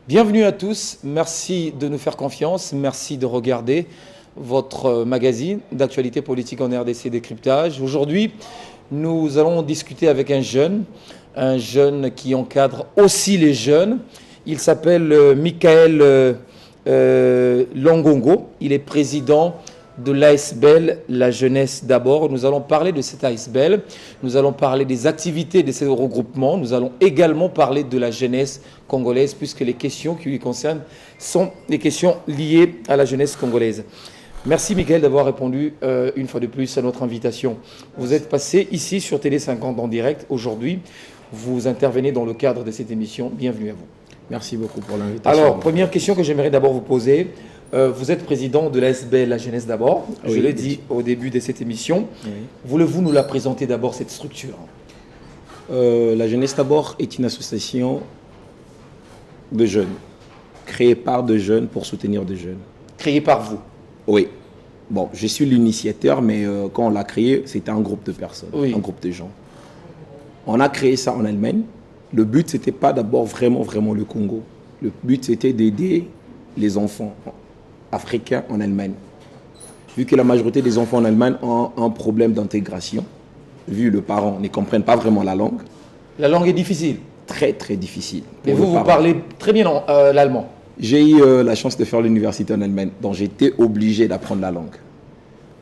Bienvenue à tous, merci de nous faire confiance, merci de regarder votre magazine d'actualité politique en RDC Décryptage. Aujourd'hui, nous allons discuter avec un jeune qui encadre aussi les jeunes. Il s'appelle Michael Longongo, il est président de l'ASBEL, la jeunesse d'abord. Nous allons parler de cette ASBEL, nous allons parler des activités de ces regroupements, nous allons également parler de la jeunesse congolaise puisque les questions qui lui concernent sont des questions liées à la jeunesse congolaise. Merci Michael d'avoir répondu une fois de plus à notre invitation. Vous êtes passé ici sur Télé 50 en direct aujourd'hui, vous intervenez dans le cadre de cette émission, bienvenue à vous. Merci beaucoup pour l'invitation. Alors, première question que j'aimerais d'abord vous poser. Vous êtes président de l'ASBEL, la jeunesse d'abord. Oui, je l'ai dit au début de cette émission. Oui. Voulez-vous nous la présenter d'abord, cette structure? La jeunesse d'abord est une association de jeunes, créée par des jeunes pour soutenir des jeunes. Créée par vous? Oui. Bon, je suis l'initiateur, mais quand on l'a créé, c'était un groupe de personnes, Oui. un groupe de gens. On a créé ça en Allemagne. Le but, ce n'était pas d'abord vraiment le Congo. Le but, c'était d'aider les enfants africains en Allemagne. Vu que la majorité des enfants en Allemagne ont un problème d'intégration, vu les parents ne comprennent pas vraiment la langue. La langue est difficile. Très, très difficile. Et vous parlez très bien l'allemand. J'ai eu la chance de faire l'université en Allemagne, donc j'étais obligé d'apprendre la langue.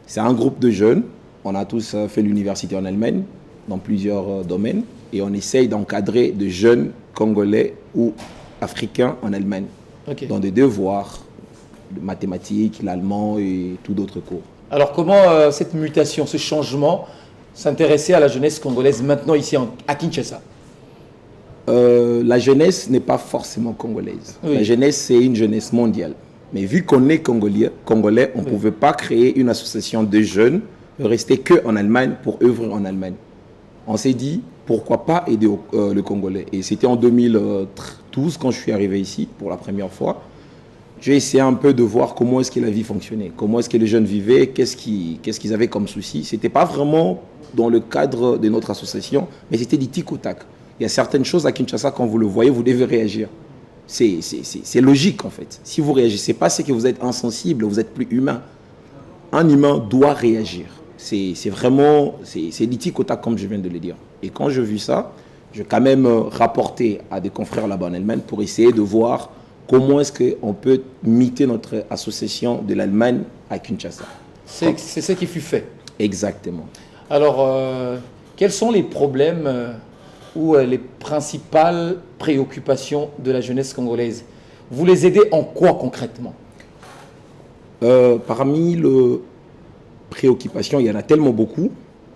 C'est un groupe de jeunes. On a tous fait l'université en Allemagne, dans plusieurs domaines, et on essaye d'encadrer de jeunes Congolais ou Africains en Allemagne, dans des devoirs de mathématiques, l'allemand et tout d'autres cours. Alors comment cette mutation, ce changement, s'intéresser à la jeunesse congolaise maintenant ici à Kinshasa? La jeunesse n'est pas forcément congolaise. Oui. La jeunesse, c'est une jeunesse mondiale. Mais vu qu'on est congolais, on ne pouvait pas créer une association de jeunes, rester qu'en Allemagne pour œuvrer en Allemagne. On s'est dit, pourquoi pas aider le Congolais? Et c'était en 2012, quand je suis arrivé ici pour la première fois. J'ai essayé un peu de voir comment est-ce que la vie fonctionnait, comment est-ce que les jeunes vivaient, qu'est-ce qu'ils avaient comme soucis. Ce n'était pas vraiment dans le cadre de notre association, mais c'était du tic au tac. Il y a certaines choses à Kinshasa, quand vous le voyez, vous devez réagir. C'est logique en fait. Si vous ne réagissez pas, c'est que vous êtes insensible, vous êtes plus humain. Un humain doit réagir. C'est vraiment, c'est du tic au tac comme je viens de le dire. Et quand j'ai vu ça, j'ai quand même rapporté à des confrères là-bas en Allemagne pour essayer de voir comment est-ce qu'on peut imiter notre association de l'Allemagne à Kinshasa. C'est ce qui fut fait. Exactement. Alors, quels sont les problèmes ou les principales préoccupations de la jeunesse congolaise? Vous les aidez en quoi concrètement? Parmi les préoccupations, il y en a tellement beaucoup.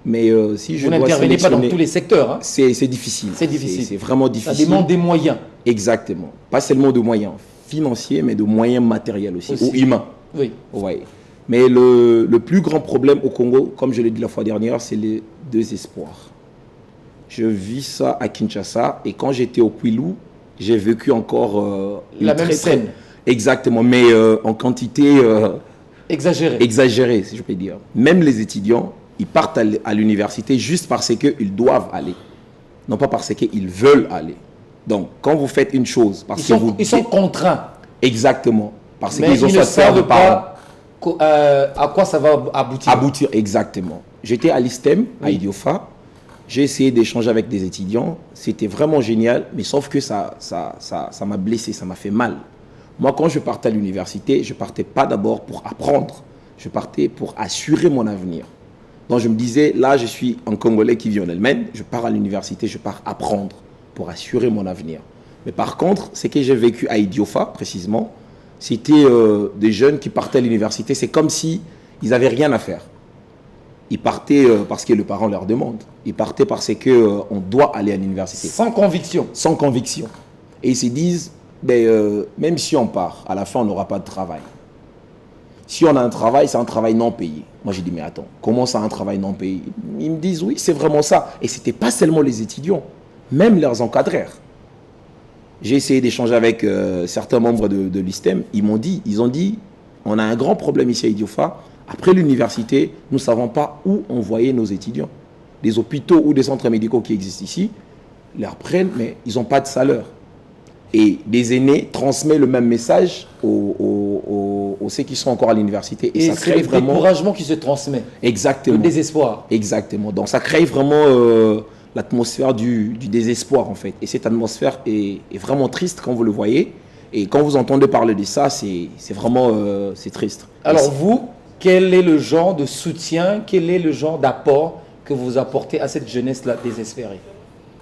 Mais si je dois sélectionner... Vous n'intervenez pas dans tous les secteurs. Hein? C'est difficile. C'est difficile. C'est vraiment difficile. Ça demande des moyens. Exactement. Pas seulement de moyens financiers, mais de moyens matériels aussi. Ou humains. Oui. Ouais. Mais le plus grand problème au Congo, comme je l'ai dit la fois dernière, c'est les désespoirs. Je vis ça à Kinshasa et quand j'étais au Kwilu, j'ai vécu encore la même scène. Exactement, mais en quantité exagérée, si je peux dire. Même les étudiants, ils partent à l'université juste parce qu'ils doivent aller, non pas parce qu'ils veulent aller. Donc, quand vous faites une chose, ils sont contraints. Exactement, parce qu'ils ne savent pas à quoi ça va aboutir. Aboutir, exactement. J'étais à l'ISTEM, à Idiofa. J'ai essayé d'échanger avec des étudiants. C'était vraiment génial, mais sauf que ça m'a blessé, ça m'a fait mal. Moi, quand je partais à l'université, je ne partais pas d'abord pour apprendre. Je partais pour assurer mon avenir. Donc, je me disais, là, je suis un Congolais qui vit en Allemagne. Je pars à l'université, je pars apprendre pour assurer mon avenir. Mais par contre, ce que j'ai vécu à Idiofa, précisément, c'était des jeunes qui partaient à l'université. C'est comme s'ils n'avaient rien à faire. Ils partaient parce que le parent leur demande. Ils partaient parce qu'on doit aller à l'université. Sans conviction. Sans conviction. Et ils se disent, ben, même si on part, à la fin, on n'aura pas de travail. Si on a un travail, c'est un travail non payé. Moi, j'ai dit, mais attends, comment ça, un travail non payé? Ils me disent, oui, c'est vraiment ça. Et ce n'était pas seulement les étudiants, même leurs encadreurs. J'ai essayé d'échanger avec certains membres de l'ISTEM. Ils ont dit, on a un grand problème ici à Idiofa. Après l'université, nous ne savons pas où envoyer nos étudiants. Les hôpitaux ou des centres médicaux qui existent ici, les reprennent, mais ils n'ont pas de salaire. Et des aînés transmettent le même message aux ceux qui sont encore à l'université. Et ça crée vraiment le découragement qui se transmet. Exactement. Le désespoir. Exactement. Donc ça crée vraiment l'atmosphère du désespoir en fait. Et cette atmosphère est vraiment triste quand vous le voyez. Et quand vous entendez parler de ça, c'est vraiment c'est triste. Alors vous, quel est le genre de soutien, quel est le genre d'apport que vous apportez à cette jeunesse-là désespérée?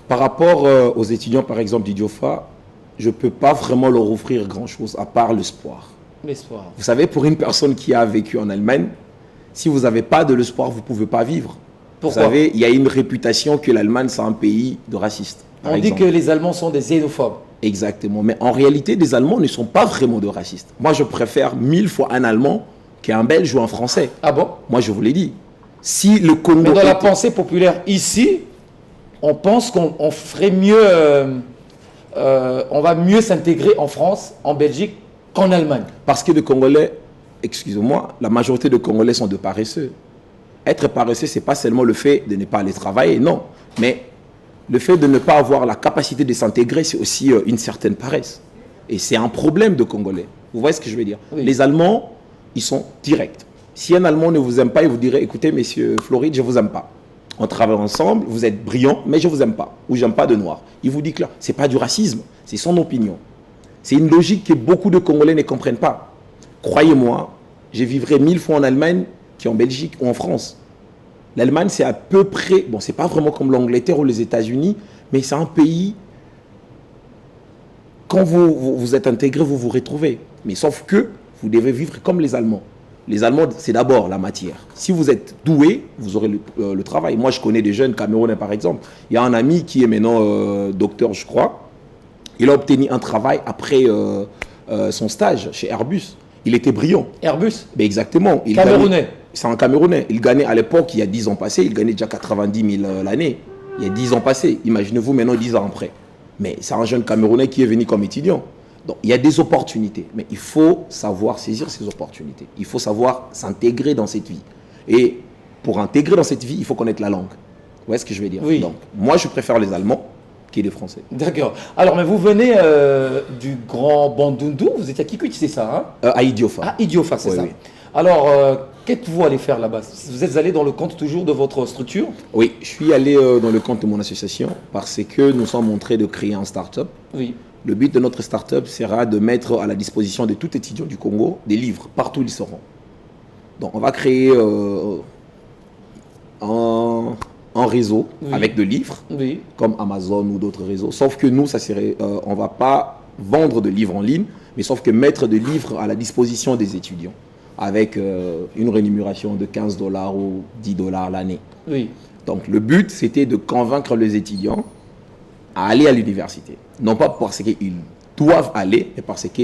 Par rapport aux étudiants, par exemple, d'Idiofa, je ne peux pas vraiment leur offrir grand-chose à part l'espoir. L'espoir. Vous savez, pour une personne qui a vécu en Allemagne, si vous n'avez pas de l'espoir, vous ne pouvez pas vivre. Pourquoi? Vous savez, il y a une réputation que l'Allemagne, c'est un pays de racistes. On dit que les Allemands sont des xénophobes. Exactement. Mais en réalité, les Allemands ne sont pas vraiment de racistes. Moi, je préfère 1000 fois un Allemand qu'un Belge ou un Français. Ah bon? Moi, je vous l'ai dit. Si le Congo... Mais dans la pensée populaire ici, on pense qu'on ferait mieux... on va mieux s'intégrer en France, en Belgique, qu'en Allemagne. Parce que les Congolais, excusez-moi, la majorité des Congolais sont de paresseux. Être paresseux, ce n'est pas seulement le fait de ne pas aller travailler, non. Mais le fait de ne pas avoir la capacité de s'intégrer, c'est aussi une certaine paresse. Et c'est un problème de Congolais. Vous voyez ce que je veux dire? Oui. Les Allemands, ils sont directs. Si un Allemand ne vous aime pas, il vous dirait, écoutez, monsieur Floride, je ne vous aime pas. On travaille ensemble, vous êtes brillant, mais je ne vous aime pas. Ou je n'aime pas de noir. Il vous dit que là, ce n'est pas du racisme, c'est son opinion. C'est une logique que beaucoup de Congolais ne comprennent pas. Croyez-moi, je vivrai 1000 fois en Allemagne qu'en Belgique ou en France. L'Allemagne, c'est à peu près, bon, c'est pas vraiment comme l'Angleterre ou les États-Unis, mais c'est un pays, quand vous êtes intégré, vous vous retrouvez. Mais sauf que vous devez vivre comme les Allemands. Les Allemands, c'est d'abord la matière. Si vous êtes doué, vous aurez le travail. Moi, je connais des jeunes Camerounais, par exemple. Il y a un ami qui est maintenant docteur, je crois. Il a obtenu un travail après son stage chez Airbus. Il était brillant. Airbus? Mais exactement. Camerounais? C'est un Camerounais. Il gagnait à l'époque, il y a 10 ans passés, il gagnait déjà 90 000 l'année. Il y a 10 ans passés. Imaginez-vous maintenant 10 ans après. Mais c'est un jeune Camerounais qui est venu comme étudiant. Donc, il y a des opportunités, mais il faut savoir saisir ces opportunités. Il faut savoir s'intégrer dans cette vie. Et pour intégrer dans cette vie, il faut connaître la langue. Vous voyez ce que je veux dire? Oui. Donc, moi, je préfère les Allemands qui les Français. D'accord. Alors, mais vous venez du Grand Bandundu, vous étiez à Kikwit, c'est ça, hein? À Idiofa. À Idiofa, c'est ça. Oui. Alors, qu'êtes-vous allé faire là-bas? Vous êtes allé dans le compte toujours de votre structure? Oui, je suis allé dans le compte de mon association parce que nous sommes en train de créer un start-up. Oui. Le but de notre start-up sera de mettre à la disposition de tout étudiant du Congo des livres, partout où ils seront. Donc on va créer un réseau avec de livres, comme Amazon ou d'autres réseaux. Sauf que nous, on ne va pas vendre de livres en ligne, mais sauf que mettre des livres à la disposition des étudiants, avec une rémunération de 15 $ ou 10 $ l'année. Oui. Donc le but, c'était de convaincre les étudiants à aller à l'université. Non pas parce qu'ils doivent aller, mais parce que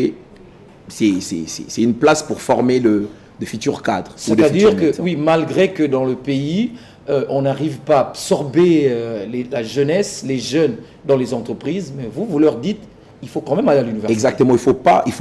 c'est une place pour former de futurs cadres. C'est-à-dire que, oui, malgré que dans le pays, on n'arrive pas à absorber la jeunesse, les jeunes dans les entreprises, mais vous leur dites, il faut quand même aller à l'université. Exactement, il faut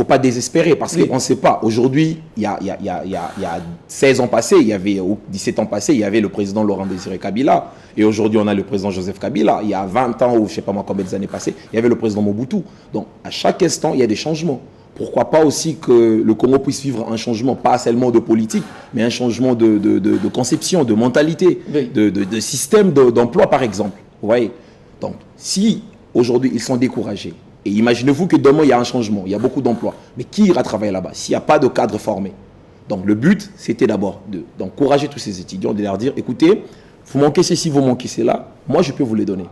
pas désespérer parce qu'on ne sait pas. Aujourd'hui, il y a 16 ans passés, ou 17 ans passés, il y avait le président Laurent Désiré Kabila. Et aujourd'hui, on a le président Joseph Kabila. Il y a 20 ans, ou je ne sais pas moi combien d'années passées, il y avait le président Mobutu. Donc, à chaque instant, il y a des changements. Pourquoi pas aussi que le Congo puisse vivre un changement, pas seulement de politique, mais un changement de conception, de mentalité, de système d'emploi, par exemple. Vous voyez? Donc, si aujourd'hui, ils sont découragés, et imaginez-vous que demain, il y a un changement, il y a beaucoup d'emplois. Mais qui ira travailler là-bas s'il n'y a pas de cadre formé? Donc, le but, c'était d'abord d'encourager tous ces étudiants, de leur dire, écoutez, vous manquez ceci, vous manquez cela, moi, je peux vous les donner.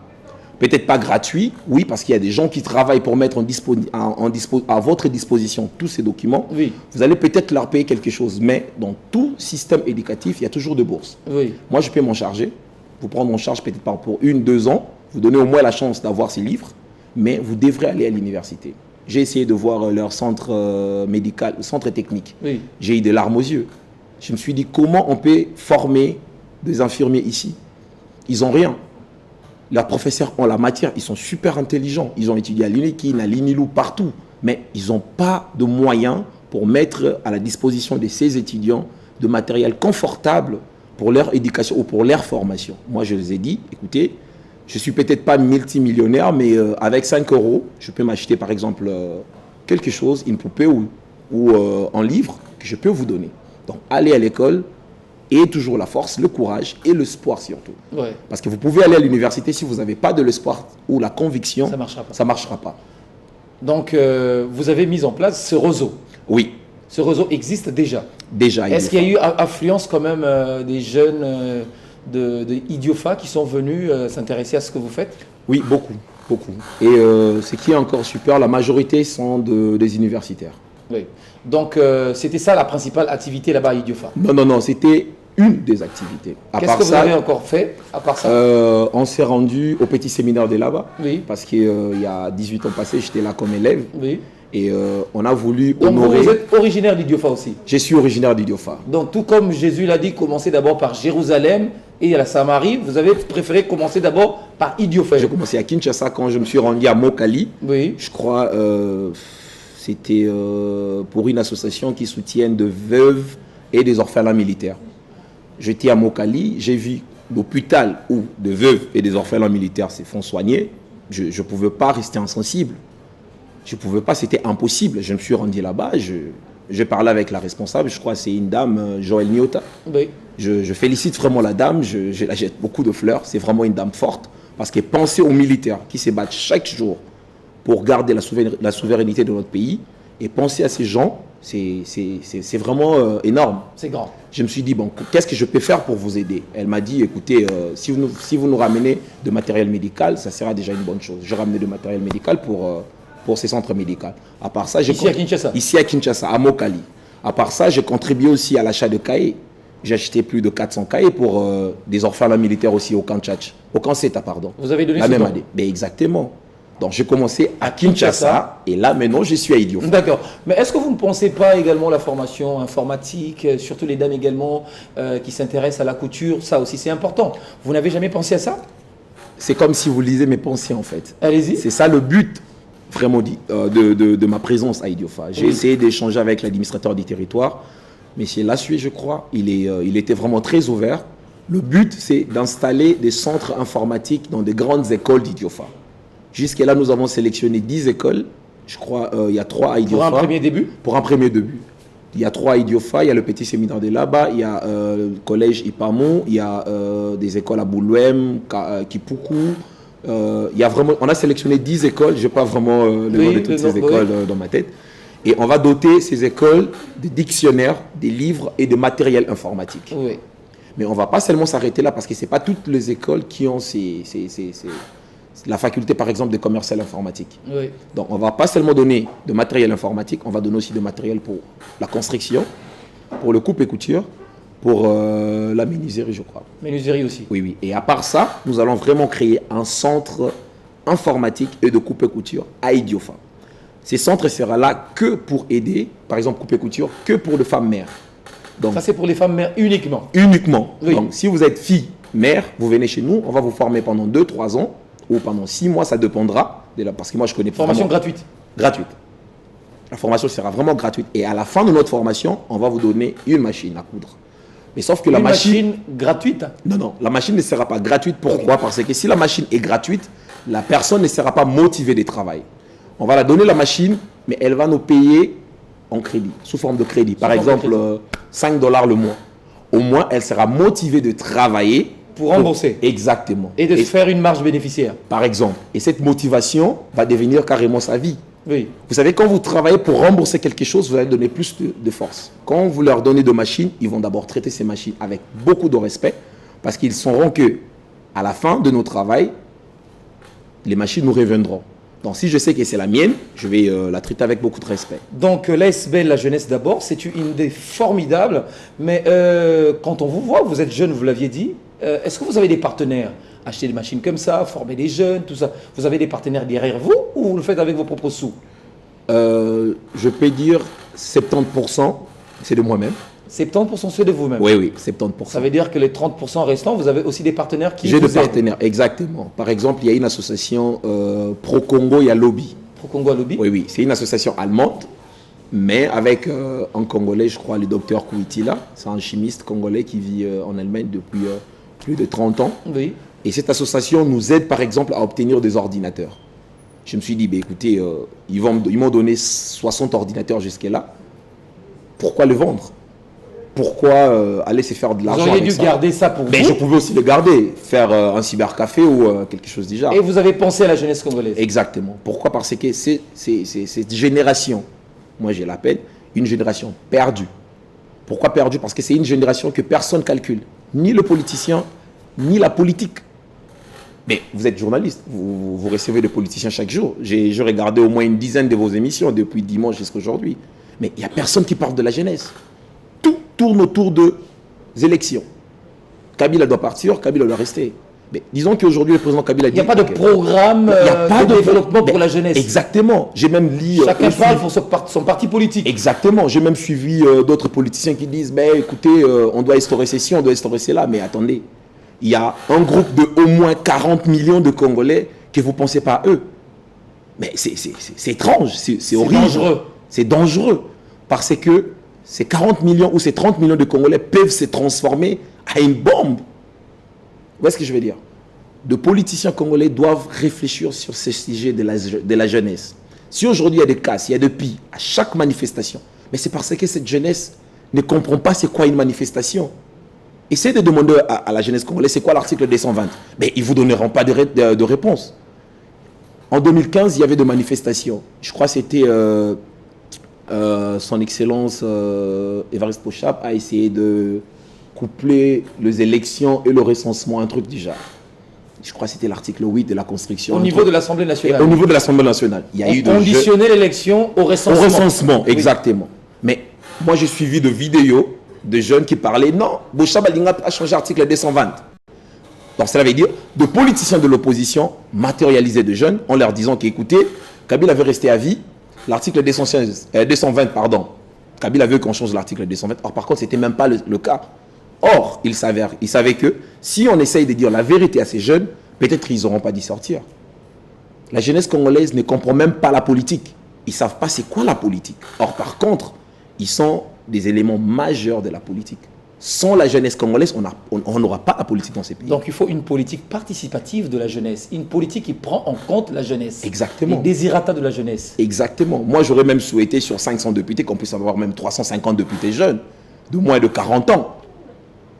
Peut-être pas gratuit, oui, parce qu'il y a des gens qui travaillent pour mettre à votre disposition tous ces documents. Oui. Vous allez peut-être leur payer quelque chose, mais dans tout système éducatif, il y a toujours des bourses. Oui. Moi, je peux m'en charger, vous prendre en charge peut-être pas pour 1-2 ans, vous donner au moins la chance d'avoir ces livres, mais vous devrez aller à l'université. J'ai essayé de voir leur centre médical, centre technique. Oui. J'ai eu des larmes aux yeux. Je me suis dit, comment on peut former des infirmiers ici? Ils n'ont rien. Leurs professeurs ont la matière, ils sont super intelligents. Ils ont étudié à l'UNIKI, à l'INILU, partout. Mais ils n'ont pas de moyens pour mettre à la disposition de ces étudiants de matériel confortable pour leur éducation ou pour leur formation. Moi, je les ai dit, écoutez, Je ne suis peut-être pas multimillionnaire, mais avec 5 euros, je peux m'acheter par exemple quelque chose, une poupée ou un livre que je peux vous donner. Donc, allez à l'école et toujours la force, le courage et l'espoir surtout. Ouais. Parce que vous pouvez aller à l'université si vous n'avez pas de l'espoir ou la conviction, Ça marchera pas. Ça marchera pas. Donc, vous avez mis en place ce réseau. Oui. Ce réseau existe déjà. Déjà. Est-ce qu'il y a eu affluence quand même des jeunes de Idiofa qui sont venus s'intéresser à ce que vous faites? Oui, beaucoup. Beaucoup. Et ce qui est encore super, la majorité sont des universitaires. Oui. Donc, c'était ça la principale activité là-bas à Idiofa? Non, c'était une des activités. Qu'est-ce que vous avez encore fait à part ça? On s'est rendu au petit séminaire de là-bas. Oui. Parce qu'il y a 18 ans passés, j'étais là comme élève. Oui. Et on a voulu Donc honorer... vous êtes originaire d'Idiofa aussi? Je suis originaire d'Idiofa. Donc tout comme Jésus l'a dit, commencez d'abord par Jérusalem et la Samarie, vous avez préféré commencer d'abord par Idiofa? J'ai commencé à Kinshasa quand je me suis rendu à Mokali. Oui. Je crois c'était pour une association qui soutient de veuves et des orphelins militaires. J'étais à Mokali, j'ai vu l'hôpital où de veuves et des orphelins militaires se font soigner. Je ne pouvais pas rester insensible. Je ne pouvais pas, c'était impossible. Je me suis rendu là-bas, je parlais avec la responsable, je crois que c'est une dame, Joël Niota. Oui. Je félicite vraiment la dame, je la jette beaucoup de fleurs, c'est vraiment une dame forte. Parce que penser aux militaires qui se battent chaque jour pour garder la souveraineté de notre pays, et penser à ces gens, c'est vraiment énorme. C'est grand. Je me suis dit, bon, qu'est-ce que je peux faire pour vous aider? Elle m'a dit, écoutez, si vous nous ramenez de matériel médical, ça sera déjà une bonne chose. Je ramenais de matériel médical pour ces centres médicaux. À part ça, ici à Kinshasa? Ici à Kinshasa, à Mokali. À part ça, j'ai contribué aussi à l'achat de cahiers. J'ai acheté plus de 400 cahiers pour des orphelins militaires aussi au camp Tchatch. Au camp CETA, pardon. Vous avez donné la ce même don? année. Mais exactement. Donc j'ai commencé à Kinshasa et là maintenant je suis à Idiofa. D'accord. Mais est-ce que vous ne pensez pas également la formation informatique, surtout les dames également qui s'intéressent à la couture, ça aussi c'est important. Vous n'avez jamais pensé à ça? C'est comme si vous lisez mes pensées en fait. Allez-y. C'est ça le but vraiment de ma présence à Idiofa. J'ai essayé d'échanger avec l'administrateur du territoire, M. Lassué je crois, il était vraiment très ouvert. Le but c'est d'installer des centres informatiques dans des grandes écoles d'Idiofa. Jusqu'à là, nous avons sélectionné 10 écoles. Je crois il y a 3 à Idiofa. Pour un premier début? Pour un premier début. Il y a 3 à Idiofa, il y a le petit séminaire de là-bas, il y a le collège Ipamou, il y a des écoles à Boulouem, Kipuku. Il y a vraiment, on a sélectionné 10 écoles, je n'ai pas vraiment le nom de toutes ces écoles dans ma tête. Et on va doter ces écoles de dictionnaires, des livres et de matériel informatique. Oui. Mais on ne va pas seulement s'arrêter là parce que ce n'est pas toutes les écoles qui ont la faculté par exemple de commercial informatique. Oui. Donc on ne va pas seulement donner de matériel informatique, on va donner aussi de matériel pour la construction, pour le coupe et couture, pour la menuiserie je crois. Menuiserie aussi? Oui, oui. Et à part ça, nous allons vraiment créer un centre informatique et de coupe et couture à Idiofa. Ces centres seront là que pour aider, par exemple coupe et couture, que pour les femmes mères. Donc, ça c'est pour les femmes mères uniquement? Uniquement. Oui. Donc si vous êtes fille, mère, vous venez chez nous, on va vous former pendant 2-3 ans. Ou pendant 6 mois, ça dépendra. Parce que moi, je connais pas. Formation gratuite? Gratuite. La formation sera vraiment gratuite. Et à la fin de notre formation, on va vous donner une machine à coudre. Mais sauf que la machine gratuite? Non, la machine ne sera pas gratuite. Pourquoi? Parce que si la machine est gratuite, la personne ne sera pas motivée de travail. On va la donner la machine, mais elle va nous payer en crédit, sous forme de crédit. Par exemple, 5 $ le mois. Au moins, elle sera motivée de travailler. Pour rembourser. Exactement. Et de se faire une marge bénéficiaire. Par exemple. Et cette motivation va devenir carrément sa vie. Oui. Vous savez, quand vous travaillez pour rembourser quelque chose, vous allez donner plus de force. Quand vous leur donnez de machines, ils vont d'abord traiter ces machines avec beaucoup de respect parce qu'ils sauront que à la fin de notre travail, les machines nous reviendront. Donc si je sais que c'est la mienne, je vais la traiter avec beaucoup de respect. Donc l'ASBL, la jeunesse d'abord, c'est une idée formidable. Mais quand on vous voit, vous êtes jeune, vous l'aviez dit, est-ce que vous avez des partenaires? Acheter des machines comme ça, former des jeunes, tout ça. Vous avez des partenaires derrière vous ou vous le faites avec vos propres sous? Je peux dire 70%, c'est de moi-même. 70% c'est de vous-même? Oui, 70%. Ça veut dire que les 30% restants, vous avez aussi des partenaires qui vous aident? J'ai des partenaires, exactement. Par exemple, il y a une association Pro-Congo, il y a Lobby. Pro-Congo à Lobby? Oui, c'est une association allemande, mais avec un Congolais, je crois, le docteur Kouitila. C'est un chimiste congolais qui vit en Allemagne depuis plus de 30 ans. Oui. Et cette association nous aide par exemple à obtenir des ordinateurs. Je me suis dit, bah, écoutez, ils m'ont donné 60 ordinateurs jusqu'à-là. Pourquoi le vendre? Pourquoi aller se faire de l'argent? Vous auriez dû garder ça pour vous. Je pouvais aussi le garder, faire un cybercafé ou quelque chose du genre. Et vous avez pensé à la jeunesse congolaise? Exactement. Pourquoi? Parce que c'est cette génération, moi je l'appelle une génération perdue. Pourquoi perdue? Parce que c'est une génération que personne ne calcule. Ni le politicien, ni la politique. Mais vous êtes journaliste, vous recevez des politiciens chaque jour. J'ai regardé au moins une dizaine de vos émissions depuis dimanche jusqu'à aujourd'hui. Mais il n'y a personne qui parle de la jeunesse. Tout tourne autour des élections. Kabila doit partir, Kabila doit rester. Mais disons qu'aujourd'hui, le président Kabila dit... Il n'y a pas de programme de développement pour la jeunesse. Exactement. J'ai même lu... Chacun parle pour son parti politique. Exactement. J'ai même suivi d'autres politiciens qui disent, mais écoutez, on doit instaurer ceci, on doit instaurer cela. Mais attendez, il y a un groupe de au moins 40 millions de Congolais que vous ne pensez pas à eux. Mais c'est étrange, c'est horrible. C'est dangereux. C'est dangereux. Parce que ces 40 millions ou ces 30 millions de Congolais peuvent se transformer à une bombe. Vous voyez ce que je veux dire? De politiciens congolais doivent réfléchir sur ce sujet de la jeunesse. Si aujourd'hui il y a des casses, il y a des pis à chaque manifestation, mais c'est parce que cette jeunesse ne comprend pas c'est quoi une manifestation. Essayez de demander à la jeunesse congolaise c'est quoi l'article 220. Mais ils ne vous donneront pas de réponse. En 2015, il y avait des manifestations. Je crois que c'était son Excellence Évariste Pochap a essayé de coupler les élections et le recensement, un truc déjà. Je crois que c'était l'article 8 de la construction. Au niveau de l'Assemblée nationale. Au niveau de l'Assemblée nationale. Il y a eu conditionner l'élection au recensement. Au recensement, exactement. Oui. Mais moi, j'ai suivi de vidéos de jeunes qui parlaient, non, Bochab a changé l'article 220. Donc cela veut dire, de politiciens de l'opposition matérialiser de jeunes en leur disant qu'écoutez, Kabila veut rester à vie, l'article 220, pardon, Kabila veut qu'on change l'article 220. Or, par contre, ce n'était même pas le cas. Or, il savait que si on essaye de dire la vérité à ces jeunes, peut-être qu'ils n'auront pas d'y sortir. La jeunesse congolaise ne comprend même pas la politique. Ils ne savent pas c'est quoi la politique. Or, par contre, ils sont des éléments majeurs de la politique. Sans la jeunesse congolaise, on n'aura pas la politique dans ces pays. Donc il faut une politique participative de la jeunesse, une politique qui prend en compte la jeunesse. Exactement. Les désirata de la jeunesse. Exactement. Moi, j'aurais même souhaité sur 500 députés qu'on puisse avoir même 350 députés jeunes, de moins de 40 ans.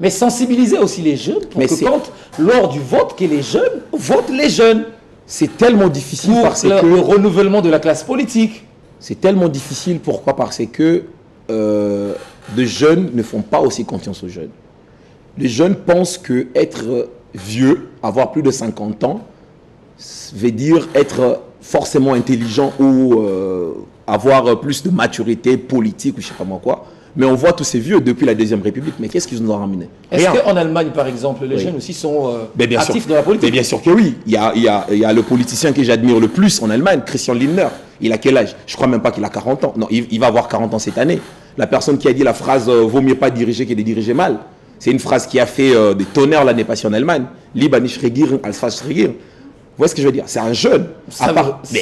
Mais sensibiliser aussi les jeunes pour que quand, lors du vote, que les jeunes votent les jeunes. C'est tellement difficile parce que... le renouvellement de la classe politique. C'est tellement difficile, pourquoi? Parce que de jeunes ne font pas aussi confiance aux jeunes. Les jeunes pensent qu'être vieux, avoir plus de 50 ans, veut dire être forcément intelligent ou avoir plus de maturité politique ou je ne sais pas moi quoi. Mais on voit tous ces vieux depuis la Deuxième République. Mais qu'est-ce qu'ils nous ont ramené? Est-ce qu'en Allemagne, par exemple, les jeunes aussi sont actifs dans la politique? Mais bien sûr que oui. Il y a le politicien que j'admire le plus en Allemagne, Christian Lindner. Il a quel âge? Je crois même pas qu'il a 40 ans. Non, il va avoir 40 ans cette année. La personne qui a dit la phrase « vaut mieux pas diriger que de diriger mal », c'est une phrase qui a fait des tonnerres l'année passée en Allemagne. « Lieber nicht regieren als falsch regieren ». Vous voyez ce que je veux dire? C'est un jeune. Ça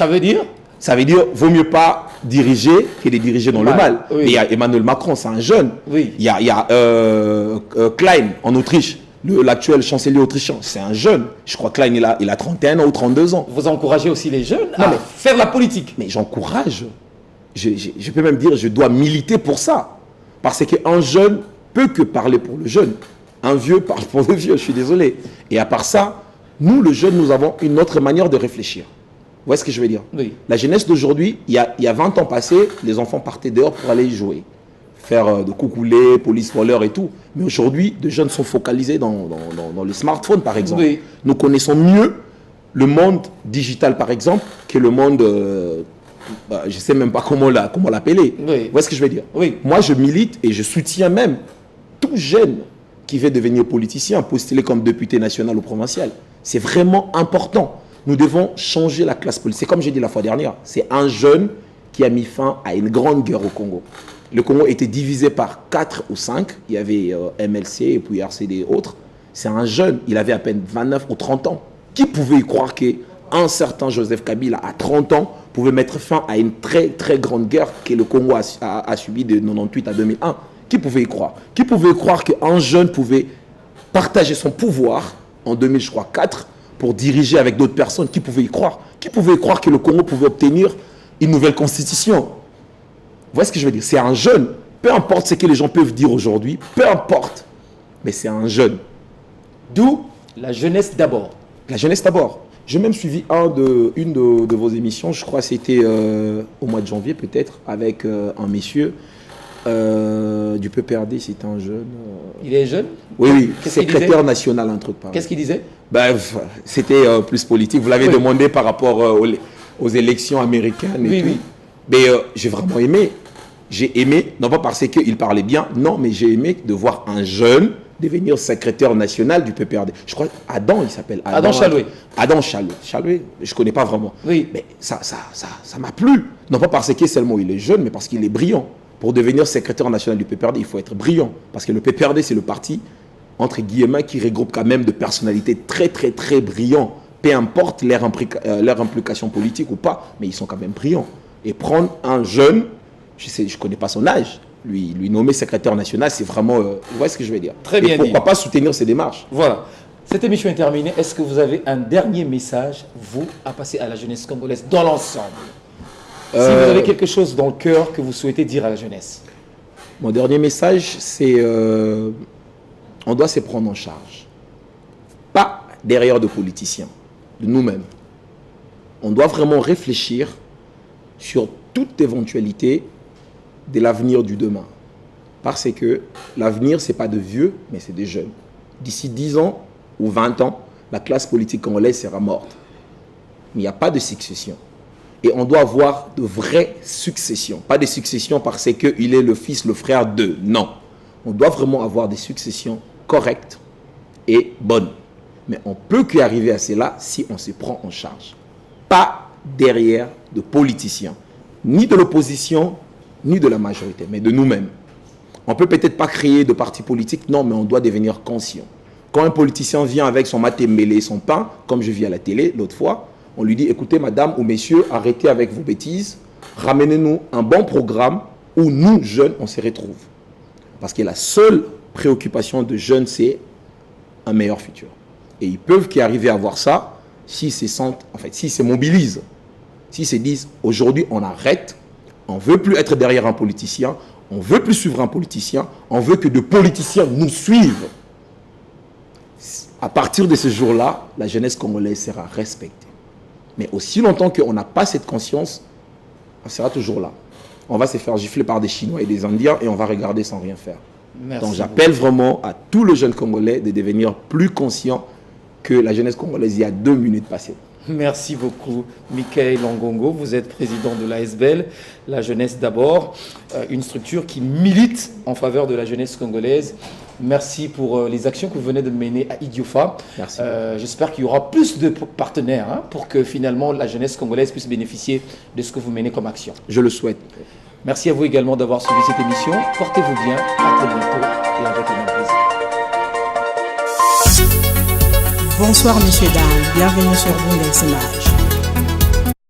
veut dire? Ça veut dire vaut mieux pas diriger que de diriger dans le mal. Oui. Et il y a Emmanuel Macron, c'est un jeune. Oui. Il y a Klein en Autriche, l'actuel chancelier autrichien, c'est un jeune. Je crois que Klein, il a 31 ans ou 32 ans. Vous encouragez aussi les jeunes à faire la politique? Mais j'encourage. Je peux même dire je dois militer pour ça. Parce qu'un jeune peut que parler pour le jeune. Un vieux parle pour le vieux, je suis désolé. Et à part ça, nous, le jeune, nous avons une autre manière de réfléchir. Vous voyez ce que je veux dire? Oui. La jeunesse d'aujourd'hui, il y a 20 ans passés, les enfants partaient dehors pour aller jouer. Faire de coucoulés, police voleur et tout. Mais aujourd'hui, les jeunes sont focalisés dans les smartphones, par exemple. Oui. Nous connaissons mieux le monde digital, par exemple, que le monde... je ne sais même pas comment l'appeler. Oui. Vous voyez ce que je veux dire? Oui. Moi, je milite et je soutiens même tout jeune qui veut devenir politicien, postuler comme député national ou provincial. C'est vraiment important. Nous devons changer la classe politique. C'est comme j'ai dit la fois dernière, c'est un jeune qui a mis fin à une grande guerre au Congo. Le Congo était divisé par 4 ou 5. Il y avait MLC et puis RCD et autres. C'est un jeune, il avait à peine 29 ou 30 ans. Qui pouvait y croire qu'un certain Joseph Kabila, à 30 ans, pouvait mettre fin à une très très grande guerre que le Congo a subi de 98 à 2001? Qui pouvait y croire? Qui pouvait y croire qu'un jeune pouvait partager son pouvoir en 2004 pour diriger avec d'autres personnes. Qui pouvait y croire? Qui pouvait y croire que le Congo pouvait obtenir une nouvelle constitution? Vous voyez ce que je veux dire? C'est un jeune. Peu importe ce que les gens peuvent dire aujourd'hui, peu importe. Mais c'est un jeune. D'où la jeunesse d'abord. La jeunesse d'abord. J'ai même suivi une de vos émissions, je crois que c'était au mois de janvier peut-être, avec un monsieur du PPRD, c'était un jeune. Il est jeune? Oui, secrétaire national, un truc pareil. Qu'est-ce qu'il disait? Ben, c'était plus politique. Vous l'avez demandé par rapport aux élections américaines et tout. Oui. Mais j'ai vraiment aimé. J'ai aimé, non pas parce qu'il parlait bien, non, mais j'ai aimé de voir un jeune devenir secrétaire national du PPRD. Je crois Adam, il s'appelle. Adam Chaloué. Adam Chaloué. Chaloué, je ne connais pas vraiment. Oui. Mais ça m'a plu. Non pas parce que seulement il est jeune, mais parce qu'il est brillant. Pour devenir secrétaire national du PPRD, il faut être brillant. Parce que le PPRD, c'est le parti, entre guillemets, qui regroupe quand même de personnalités très, très, très brillants. Peu importe leur implication politique ou pas, mais ils sont quand même brillants. Et prendre un jeune, je ne connais pas son âge, lui nommer secrétaire national, c'est vraiment... vous voyez ce que je veux dire? Très bien. Et pourquoi pas soutenir ces démarches? Voilà. Cette émission est terminée. Est-ce que vous avez un dernier message, vous, à passer à la jeunesse congolaise dans l'ensemble? Si vous avez quelque chose dans le cœur que vous souhaitez dire à la jeunesse. Mon dernier message, c'est on doit se prendre en charge. Pas derrière de politiciens, de nous-mêmes. On doit vraiment réfléchir sur toute éventualité de l'avenir du demain. Parce que l'avenir, ce n'est pas de vieux, mais c'est des jeunes. D'ici 10 ans ou 20 ans, la classe politique congolaise sera morte. Mais il n'y a pas de succession. Et on doit avoir de vraies successions. Pas des successions parce qu'il est le fils, le frère d'eux. Non. On doit vraiment avoir des successions correctes et bonnes. Mais on peut qu'y arriver à cela si on se prend en charge. Pas derrière de politiciens. Ni de l'opposition, ni de la majorité, mais de nous-mêmes. On ne peut peut-être pas créer de parti politique, non, mais on doit devenir conscient. Quand un politicien vient avec son matémélé et son pain, comme je vis à la télé l'autre fois, on lui dit, écoutez, madame ou messieurs, arrêtez avec vos bêtises, ramenez-nous un bon programme où nous, jeunes, on se retrouve. Parce que la seule préoccupation de jeunes, c'est un meilleur futur. Et ils peuvent qu'y arriver à voir ça s'ils se sentent, en fait, s'ils se mobilisent, s'ils se disent, aujourd'hui, on arrête, on ne veut plus être derrière un politicien, on ne veut plus suivre un politicien, on veut que de politiciens nous suivent. À partir de ce jour-là, la jeunesse congolaise sera respectée. Mais aussi longtemps qu'on n'a pas cette conscience, on sera toujours là. On va se faire gifler par des Chinois et des Indiens et on va regarder sans rien faire. Merci. Donc j'appelle vraiment à tous les jeunes Congolais de devenir plus conscients que la jeunesse congolaise il y a 2 minutes passées. Merci beaucoup, Michael Longongo. Vous êtes président de l'ASBEL, la jeunesse d'abord, une structure qui milite en faveur de la jeunesse congolaise. Merci pour les actions que vous venez de mener à Idiofa. Merci. J'espère qu'il y aura plus de partenaires pour que finalement la jeunesse congolaise puisse bénéficier de ce que vous menez comme action. Je le souhaite. Merci à vous également d'avoir suivi cette émission. Portez-vous bien. À très bientôt et avec un grand plaisir. Bonsoir messieurs, dames, bienvenue sur Bundes Images.